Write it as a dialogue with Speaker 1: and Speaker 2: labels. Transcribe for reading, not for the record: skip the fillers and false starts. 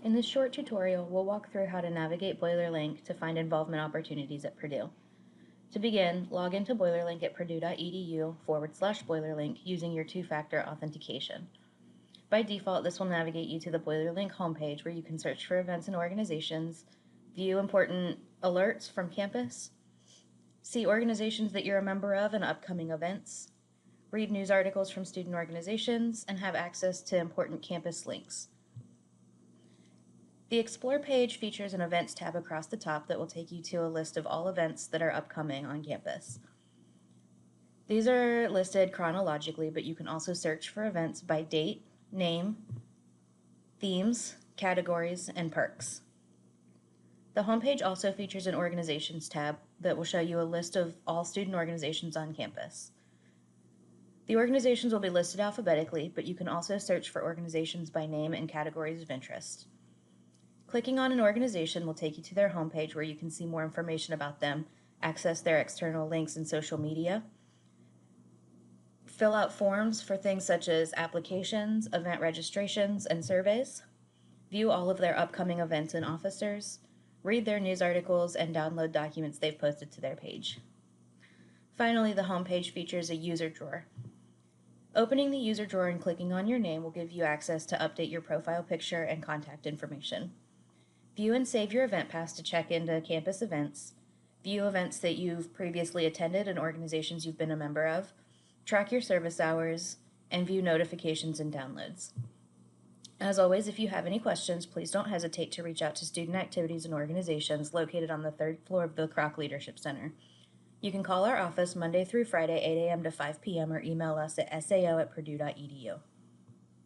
Speaker 1: In this short tutorial, we'll walk through how to navigate BoilerLink to find involvement opportunities at Purdue. To begin, log into BoilerLink at purdue.edu/BoilerLink using your two-factor authentication. By default, this will navigate you to the BoilerLink homepage where you can search for events and organizations, view important alerts from campus, see organizations that you're a member of and upcoming events, read news articles from student organizations, and have access to important campus links. The Explore page features an Events tab across the top that will take you to a list of all events that are upcoming on campus. These are listed chronologically, but you can also search for events by date, name, themes, categories, and perks. The homepage also features an Organizations tab that will show you a list of all student organizations on campus. The organizations will be listed alphabetically, but you can also search for organizations by name and categories of interest. Clicking on an organization will take you to their homepage where you can see more information about them, access their external links and social media, fill out forms for things such as applications, event registrations, and surveys, view all of their upcoming events and officers, read their news articles, and download documents they've posted to their page. Finally, the homepage features a user drawer. Opening the user drawer and clicking on your name will give you access to update your profile picture and contact information. View and save your event pass to check into campus events, view events that you've previously attended and organizations you've been a member of, track your service hours, and view notifications and downloads. As always, if you have any questions, please don't hesitate to reach out to student activities and organizations located on the third floor of the Kroc Leadership Center. You can call our office Monday through Friday, 8 a.m. to 5 p.m. or email us at sao@purdue.edu.